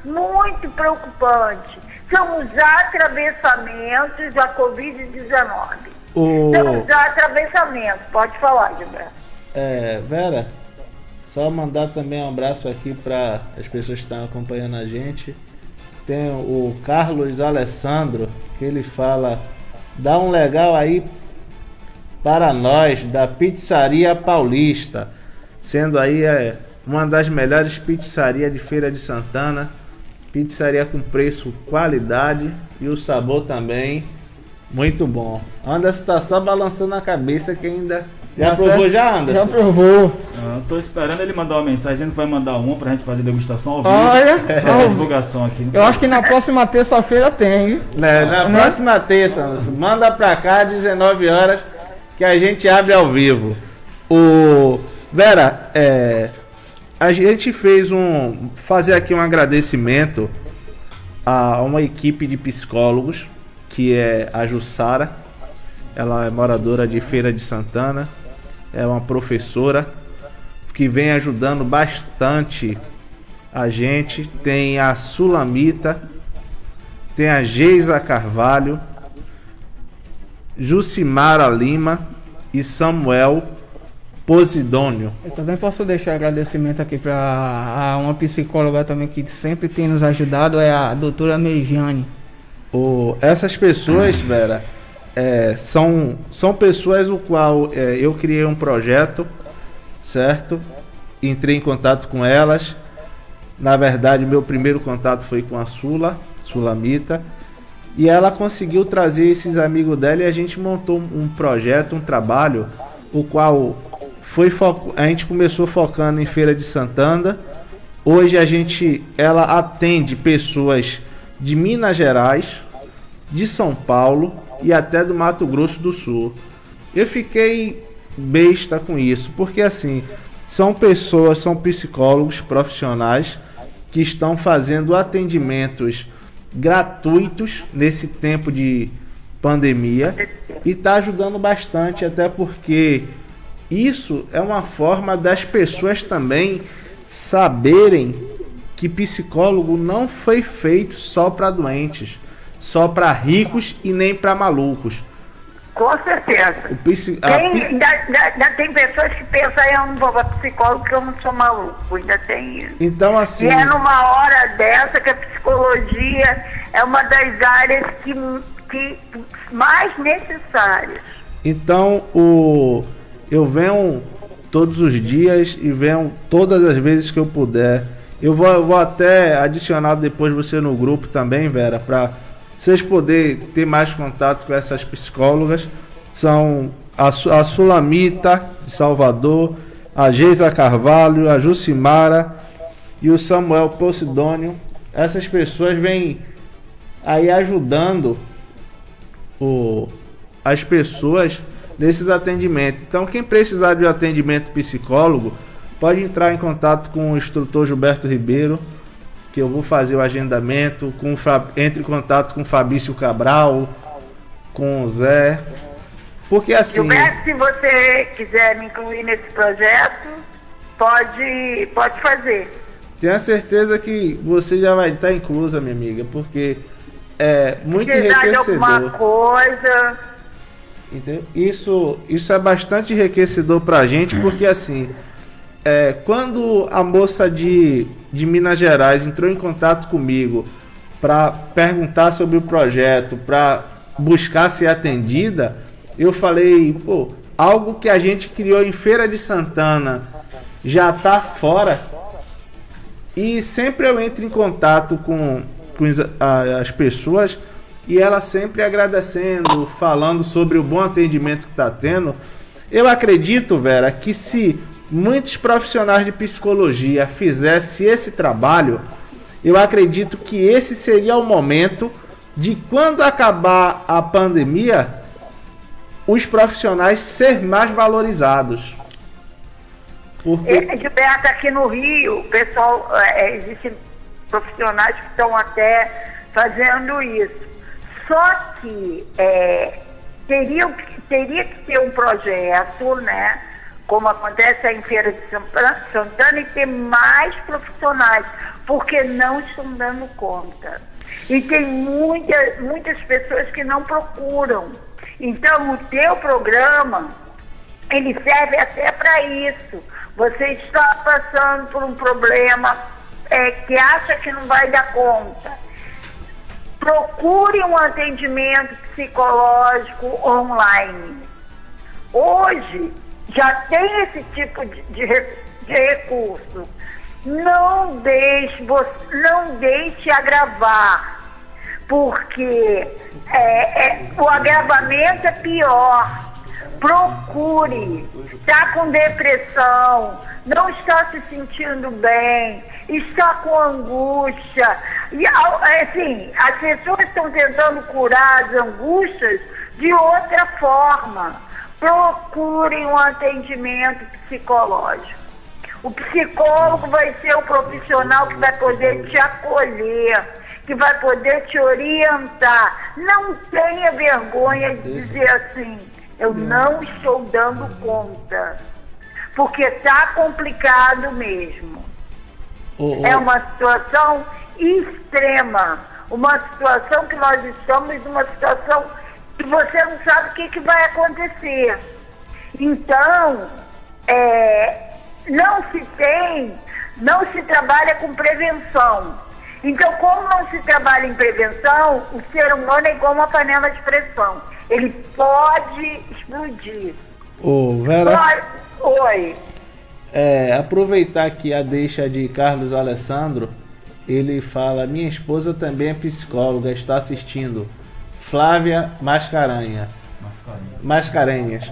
muito preocupante. São os atravessamentos da Covid-19. São os atravessamentos. Pode falar, Gilberto. Vera, só mandar também um abraço aqui para as pessoas que estão acompanhando a gente. Tem o Carlos Alessandro, que ele fala: dá um legal aí para nós, da Pizzaria Paulista, sendo aí uma das melhores pizzarias de Feira de Santana. Pizzaria com preço, qualidade e o sabor também muito bom. Anderson tá só balançando a cabeça que ainda... Já provou já, Anderson? Já provou. Tô esperando ele mandar uma mensagem dizendo que vai mandar uma pra gente fazer degustação ao vivo. Olha, essa divulgação aqui. Eu acho que na próxima terça-feira tem, hein? Na próxima terça, Anderson, manda pra cá às 19 horas que a gente abre ao vivo. Vera, a gente fazer aqui um agradecimento a uma equipe de psicólogos, que é a Jussara. Ela é moradora de Feira de Santana, é uma professora que vem ajudando bastante a gente. Tem a Sulamita, tem a Geisa Carvalho, Jucimara Lima e Samuel Posidônio. Eu também posso deixar agradecimento aqui para uma psicóloga também que sempre tem nos ajudado, é a doutora Mejane. Essas pessoas, Vera, são pessoas o qual eu criei um projeto, certo? Entrei em contato com elas. Na verdade, meu primeiro contato foi com a Sulamita, e ela conseguiu trazer esses amigos dela e a gente montou um projeto, um trabalho, o qual a gente começou focando em Feira de Santana. Hoje ela atende pessoas de Minas Gerais, de São Paulo e até do Mato Grosso do Sul. Eu fiquei besta com isso, porque assim, são psicólogos profissionais que estão fazendo atendimentos gratuitos nesse tempo de pandemia e está ajudando bastante, até porque isso é uma forma das pessoas também saberem que psicólogo não foi feito só para doentes, só para ricos e nem para malucos. Com certeza. Tem pessoas que pensam: eu não vou para psicólogo porque eu não sou maluco. Ainda tem isso. Então, assim... E é numa hora dessa que a psicologia é uma das áreas que mais necessárias. Então, eu venho todos os dias e venho todas as vezes que eu puder. Eu vou até adicionar depois você no grupo também, Vera, para vocês poderem ter mais contato com essas psicólogas. São a Sulamita, de Salvador, a Geisa Carvalho, a Jucimara e o Samuel Posidônio. Essas pessoas vêm aí ajudando as pessoas nesses atendimentos. Então, quem precisar de um atendimento psicólogo, pode entrar em contato com o instrutor Gilberto Ribeiro, que eu vou fazer o agendamento. Entre em contato com o Fabrício Cabral, com o Zé, porque assim... Gilberto, se você quiser me incluir nesse projeto, pode fazer. Tenha certeza que você já vai estar inclusa, minha amiga, porque é muito enriquecedor. Alguma coisa... Entendeu? Isso é bastante enriquecedor pra gente, porque assim, quando a moça de Minas Gerais entrou em contato comigo para perguntar sobre o projeto, para buscar ser atendida, eu falei, algo que a gente criou em Feira de Santana já tá fora. E sempre eu entro em contato com as pessoas e ela sempre agradecendo, falando sobre o bom atendimento que está tendo. Eu acredito, Vera, que se muitos profissionais de psicologia fizessem esse trabalho, eu acredito que esse seria o momento de, quando acabar a pandemia, os profissionais ser mais valorizados. Gilberto, aqui no Rio, o pessoal, existem profissionais que estão até fazendo isso. Só que teria que ter um projeto, né? Como acontece em Feira de Santana, e ter mais profissionais, porque não estão dando conta. E tem muitas pessoas que não procuram. Então, o teu programa, ele serve até para isso. Você está passando por um problema que acha que não vai dar conta. Procure um atendimento psicológico online. Hoje, já tem esse tipo de recurso. Não deixe agravar, porque o agravamento é pior. Procure. Está com depressão, não está se sentindo bem, está com angústia. E assim, as pessoas estão tentando curar as angústias de outra forma. Procurem um atendimento psicológico. O psicólogo vai ser o profissional que vai poder te acolher, que vai poder te orientar. Não tenha vergonha de dizer assim, eu não estou dando conta, porque está complicado mesmo. É uma situação extrema, uma situação que nós estamos numa situação que você não sabe o que vai acontecer. Então, não se trabalha com prevenção. Então, como não se trabalha em prevenção, o ser humano é igual uma panela de pressão. Ele pode explodir. Vera, Oi. Aproveitar aqui a deixa de Carlos Alessandro, ele fala, minha esposa também é psicóloga, está assistindo. Flávia Mascarenhas.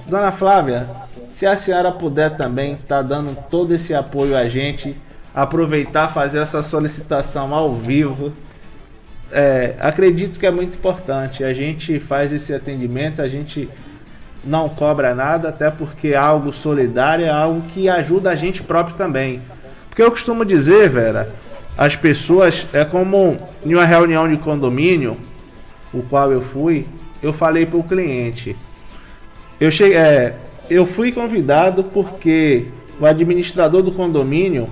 Dona Flávia, se a senhora puder também estar dando todo esse apoio a gente, aproveitar, fazer essa solicitação ao vivo, acredito que é muito importante. A gente faz esse atendimento, a gente não cobra nada, até porque é algo solidário, é algo que ajuda a gente próprio também. Porque eu costumo dizer, Vera, as pessoas, é como em uma reunião de condomínio, o qual eu falei para o cliente, eu fui convidado porque o administrador do condomínio,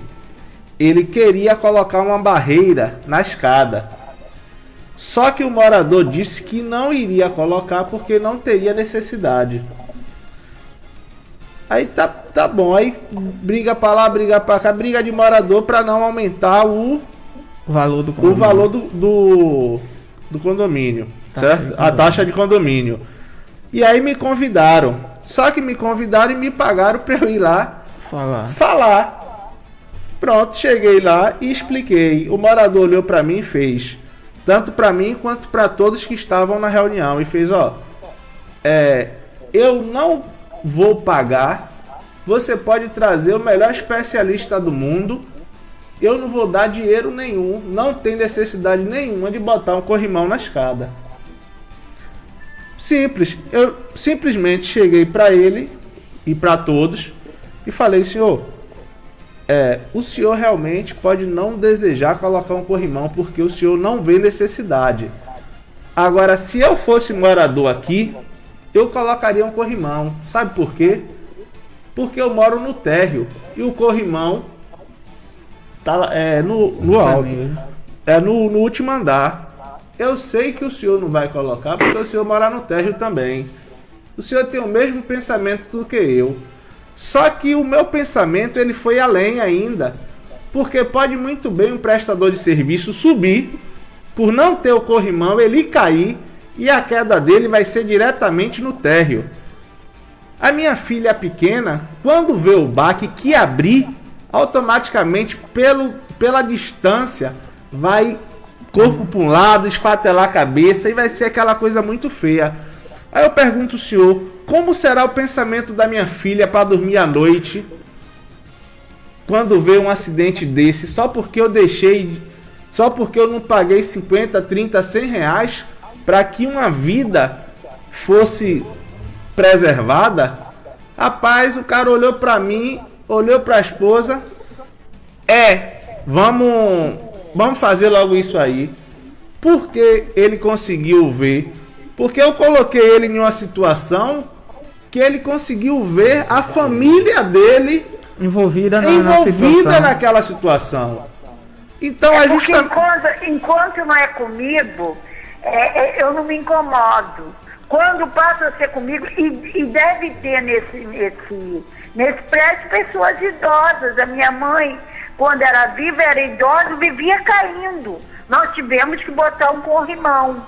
ele queria colocar uma barreira na escada. Só que o morador disse que não iria colocar porque não teria necessidade. Aí tá bom, aí briga para lá, briga para cá, briga de morador para não aumentar o valor do condomínio, certo? A taxa de condomínio. E aí me convidaram. Só que me convidaram e me pagaram para eu ir lá falar. Pronto, cheguei lá e expliquei. O morador olhou para mim e fez, tanto para mim quanto para todos que estavam na reunião, e fez, eu não vou pagar, você pode trazer o melhor especialista do mundo, eu não vou dar dinheiro nenhum, não tem necessidade nenhuma de botar um corrimão na escada. Simples. Eu simplesmente cheguei para ele e para todos e falei, senhor, o senhor realmente pode não desejar colocar um corrimão porque o senhor não vê necessidade. Agora, se eu fosse morador aqui, eu colocaria um corrimão. Sabe por quê? Porque eu moro no térreo e o corrimão tá no alto, no último andar. Eu sei que o senhor não vai colocar porque o senhor mora no térreo também. O senhor tem o mesmo pensamento do que eu. Só que o meu pensamento ele foi além ainda, porque pode muito bem um prestador de serviço subir, por não ter o corrimão, ele cair e a queda dele vai ser diretamente no térreo. A minha filha pequena, quando vê o baque que abrir, automaticamente pela distância vai corpo para um lado, esfatelar a cabeça e vai ser aquela coisa muito feia. Aí eu pergunto ao senhor, como será o pensamento da minha filha para dormir à noite quando vê um acidente desse, só porque eu não paguei 50, 30, 100 reais para que uma vida fosse preservada? Rapaz, o cara olhou para mim olhou para a esposa, vamos fazer logo isso aí. Porque ele conseguiu ver, porque eu coloquei ele em uma situação que ele conseguiu ver a família dele envolvida naquela situação. Então a gente enquanto não é comigo, eu não me incomodo. Quando passa a ser comigo, e deve ter nesse prédio pessoas idosas. A minha mãe, quando era viva, era idosa, vivia caindo. Nós tivemos que botar um corrimão.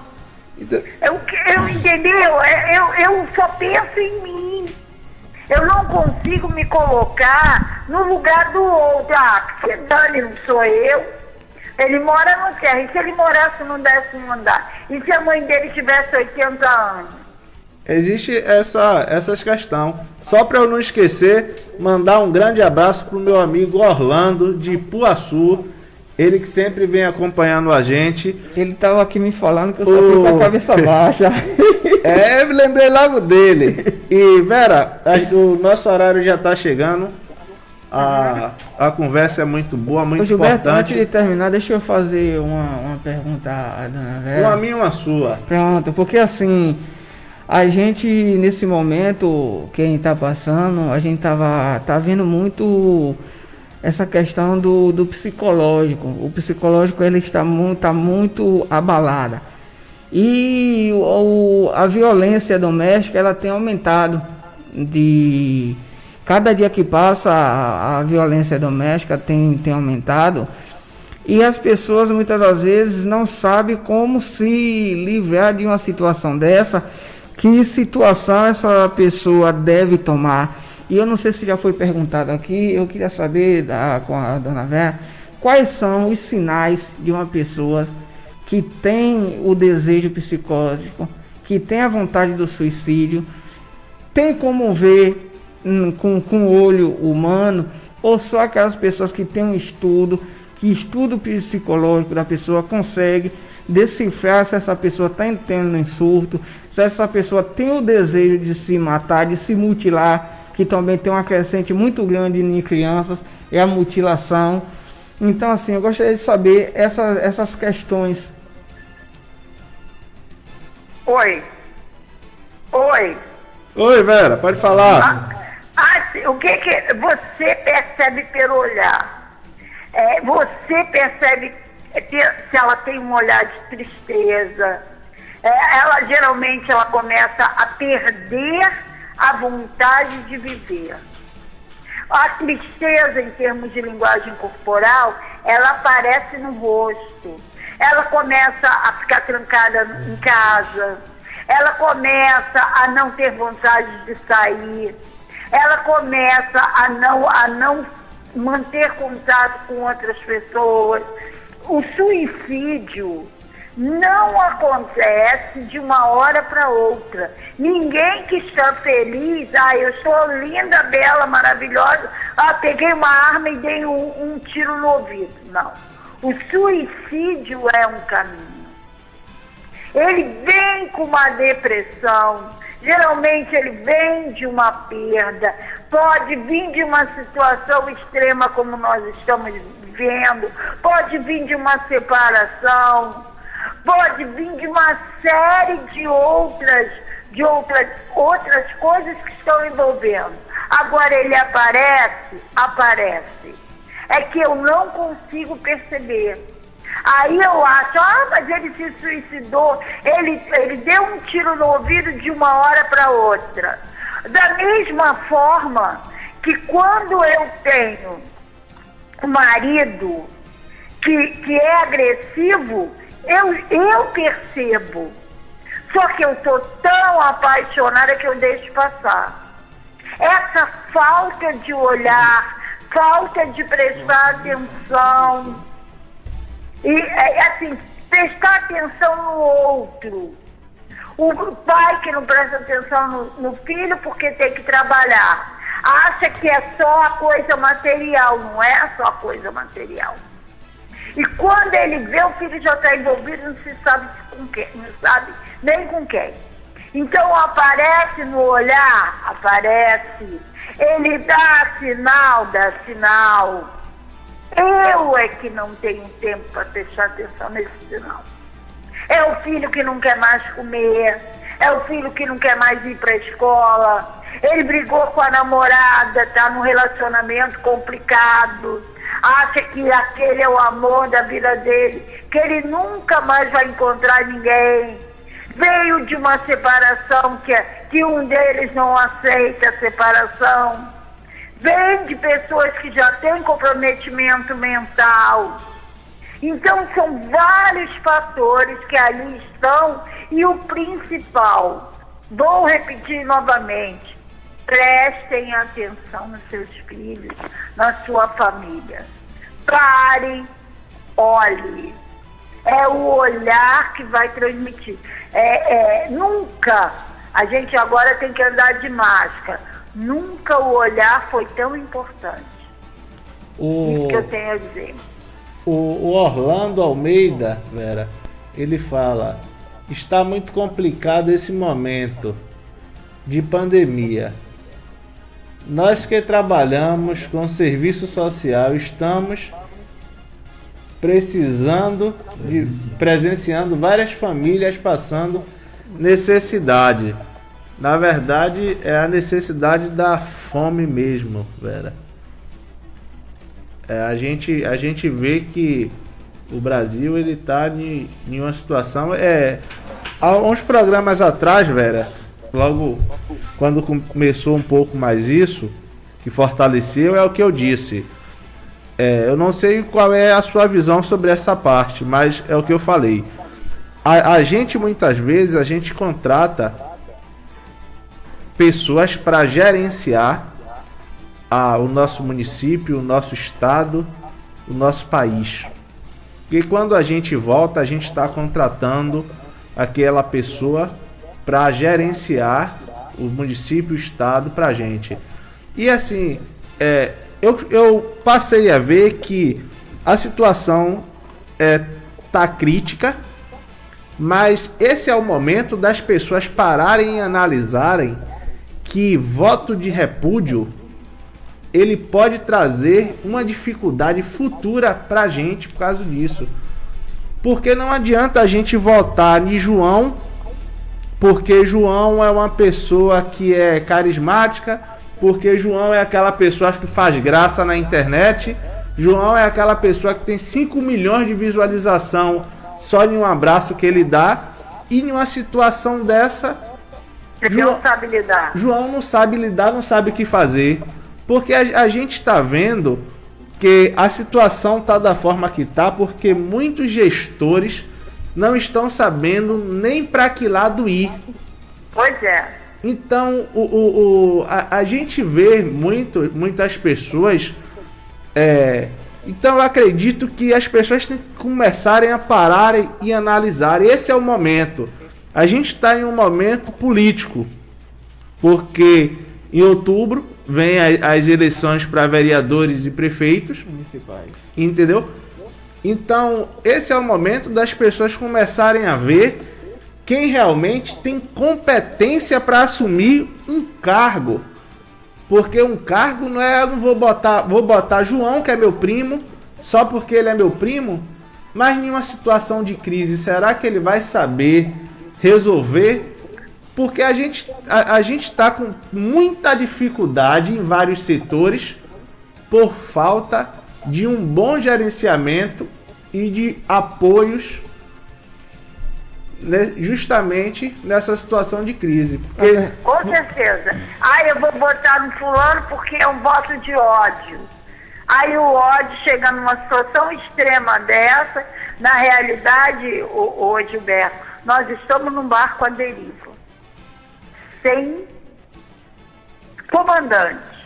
Eu só penso em mim. Eu não consigo me colocar no lugar do outro. Que dane, não sou eu. Ele mora no terra. E se ele morasse no 10º andar? E se a mãe dele tivesse 80 anos? Existe essas questões. Só para eu não esquecer, mandar um grande abraço pro meu amigo Orlando, de Ipuaçu. Ele que sempre vem acompanhando a gente. Ele estava aqui me falando que eu só fui com a cabeça baixa. Eu me lembrei logo dele. E Vera, o nosso horário já está chegando. A conversa é muito boa, muito Gilberto, importante. Antes de terminar, deixa eu fazer uma pergunta à dona Vera. Uma minha e uma sua. Pronto, porque assim, a gente nesse momento, quem está passando, a gente tá vendo muito essa questão do psicológico. O psicológico ele está muito abalado. E a violência doméstica ela tem aumentado. Cada dia que passa a violência doméstica tem aumentado. E as pessoas muitas das vezes não sabem como se livrar de uma situação dessa. Que situação essa pessoa deve tomar. E eu não sei se já foi perguntado aqui, eu queria saber com a dona Vera, quais são os sinais de uma pessoa que tem o desejo psicológico, que tem a vontade do suicídio, tem como ver com o olho humano, ou só aquelas pessoas que têm um estudo, que estudo psicológico da pessoa consegue decifrar se essa pessoa está entrando em surto, se essa pessoa tem o desejo de se matar, de se mutilar, que também tem uma crescente muito grande em crianças, é a mutilação. Então, assim, eu gostaria de saber essas questões. Oi, Vera, pode falar. O que você percebe pelo olhar? Você percebe se ela tem um olhar de tristeza. Geralmente ela começa a perder a vontade de viver. A tristeza, em termos de linguagem corporal, ela aparece no rosto. Ela começa a ficar trancada em casa. Ela começa a não ter vontade de sair. Ela começa a não manter contato com outras pessoas. O suicídio não acontece de uma hora para outra. Ninguém que está feliz, eu estou linda, bela, maravilhosa, peguei uma arma e dei um tiro no ouvido. Não. O suicídio é um caminho. Ele vem com uma depressão, geralmente ele vem de uma perda, pode vir de uma situação extrema como nós estamos vendo, pode vir de uma separação, pode vir de uma série de outras coisas que estão envolvendo. Agora ele aparece. É que eu não consigo perceber. Aí eu acho, mas ele se suicidou, ele deu um tiro no ouvido de uma hora para outra. Da mesma forma que quando eu tenho um marido que é agressivo, eu percebo. Só que eu estou tão apaixonada que eu deixo passar. Essa falta de olhar, falta de prestar atenção, e prestar atenção no outro. O pai que não presta atenção no filho porque tem que trabalhar, acha que é só a coisa material, não é só a coisa material. E quando ele vê, o filho já está envolvido, não se sabe com quem, não sabe nem com quem. Então aparece no olhar, Ele dá sinal. Eu é que não tenho tempo para prestar atenção nesse sinal. É o filho que não quer mais comer, é o filho que não quer mais ir para a escola, ele brigou com a namorada, está num relacionamento complicado, acha que aquele é o amor da vida dele, que ele nunca mais vai encontrar ninguém. Veio de uma separação que um deles não aceita a separação. Vem de pessoas que já têm comprometimento mental. Então são vários fatores que ali estão e o principal, vou repetir novamente, prestem atenção nos seus filhos, na sua família. Pare, olhe. É o olhar que vai transmitir. Nunca, a gente agora tem que andar de máscara, nunca o olhar foi tão importante. Isso que eu tenho a dizer. O Orlando Almeida, Vera, ele fala: está muito complicado esse momento de pandemia. Nós que trabalhamos com serviço social estamos presenciando várias famílias passando necessidade. Na verdade, é a necessidade da fome mesmo, Vera. A gente vê que o Brasil ele tá em uma situação. Há uns programas atrás, Vera, logo quando começou um pouco mais isso, que fortaleceu, é o que eu disse. Eu não sei qual é a sua visão sobre essa parte, mas é o que eu falei. A gente muitas vezes a gente contrata pessoas para gerenciar o nosso município, o nosso estado, o nosso país. E quando a gente volta, a gente está contratando aquela pessoa para gerenciar o município, o estado para a gente. E assim, eu passei a ver que a situação tá crítica, mas esse é o momento das pessoas pararem e analisarem que voto de repúdio ele pode trazer uma dificuldade futura pra gente por causa disso. Porque não adianta a gente votar em João, porque João é uma pessoa que é carismática, porque João é aquela pessoa que faz graça na internet, João é aquela pessoa que tem 5 milhões de visualização só em um abraço que ele dá, e em uma situação dessa, João não sabe lidar, não sabe o que fazer. Porque a gente está vendo que a situação está da forma que está, porque muitos gestores não estão sabendo nem para que lado ir. Pois é. Então, a gente vê muitas pessoas... então, eu acredito que as pessoas têm que começarem a parar e analisar. Esse é o momento. A gente está em um momento político, porque em outubro vem as eleições para vereadores e prefeitos municipais. Entendeu? Então, esse é o momento das pessoas começarem a ver quem realmente tem competência para assumir um cargo. Porque um cargo não é, eu não vou botar João, que é meu primo, só porque ele é meu primo, mas em uma situação de crise, será que ele vai saber resolver? Porque a gente está com muita dificuldade em vários setores por falta de um bom gerenciamento e de apoios, né, justamente nessa situação de crise. Porque... Com certeza. Eu vou votar no fulano porque é um voto de ódio. Aí o ódio chega numa situação extrema dessa. Na realidade, Gilberto, nós estamos num barco à deriva, sem comandante.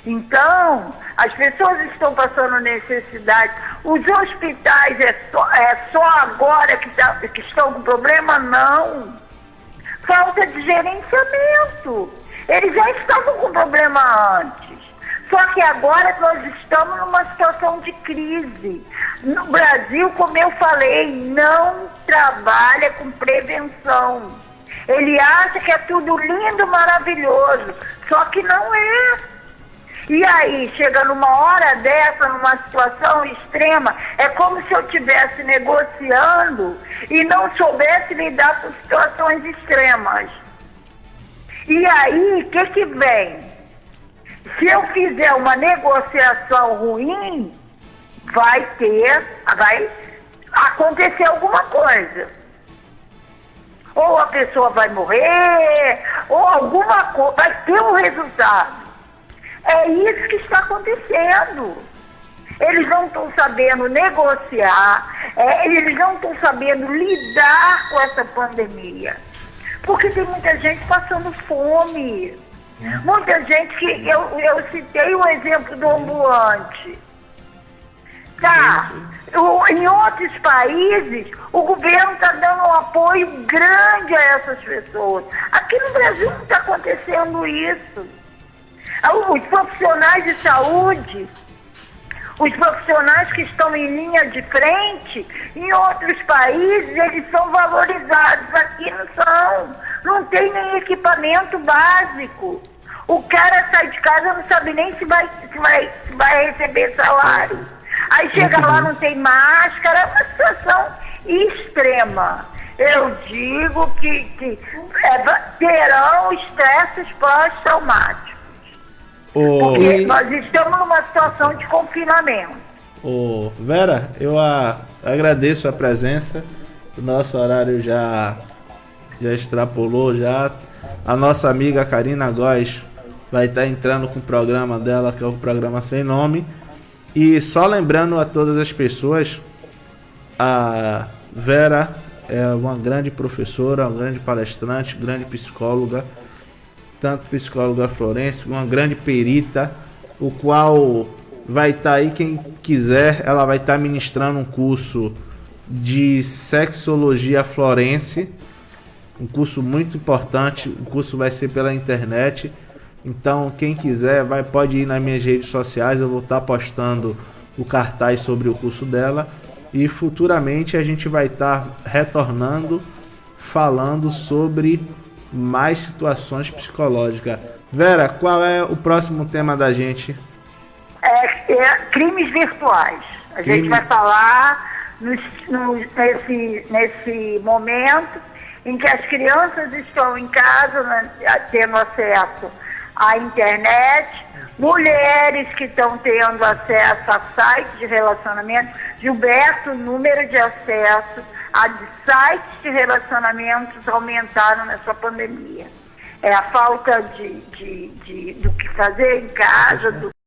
Então, as pessoas estão passando necessidade. Os hospitais é só agora que estão com problema? Não. Falta de gerenciamento. Eles já estavam com problema antes. Só que agora nós estamos numa situação de crise. No Brasil, como eu falei, não trabalha com prevenção. Ele acha que é tudo lindo, maravilhoso. Só que não é. E aí, chega numa hora dessa, numa situação extrema, é como se eu estivesse negociando e não soubesse lidar com situações extremas. E aí, o que vem? Se eu fizer uma negociação ruim, vai acontecer alguma coisa. Ou a pessoa vai morrer, ou alguma coisa, vai ter um resultado. É isso que está acontecendo. Eles não estão sabendo negociar, eles não estão sabendo lidar com essa pandemia. Porque tem muita gente passando fome. Muita gente que... Eu citei o exemplo do ambulante. Tá, em outros países, o governo está dando um apoio grande a essas pessoas. Aqui no Brasil não está acontecendo isso. Os profissionais de saúde, os profissionais que estão em linha de frente, em outros países, eles são valorizados. Aqui não são. Não tem nem equipamento básico. O cara sai de casa não sabe nem se vai receber salário. Aí chega lá, não tem máscara, é uma situação extrema. Eu digo que terão estresses pós-traumáticos. Porque nós estamos numa situação de confinamento. Vera, eu agradeço a presença. O nosso horário já extrapolou já. A nossa amiga Karina Góes vai estar entrando com o programa dela, que é o programa Sem Nome. E só lembrando a todas as pessoas, a Vera é uma grande professora, uma grande palestrante, grande psicóloga, tanto psicóloga forense, uma grande perita, o qual vai estar aí, quem quiser, ela vai estar ministrando um curso de sexologia forense, um curso muito importante. O curso vai ser pela internet. Então, quem quiser, pode ir nas minhas redes sociais, eu vou estar postando o cartaz sobre o curso dela. E futuramente a gente vai estar retornando, falando sobre mais situações psicológicas. Vera, qual é o próximo tema da gente? Crimes virtuais. A gente vai falar nesse momento em que as crianças estão em casa, né, tendo acesso à internet, mulheres que estão tendo acesso a sites de relacionamento. Gilberto, o número de acessos a sites de relacionamentos aumentaram nessa pandemia. É a falta do que fazer em casa,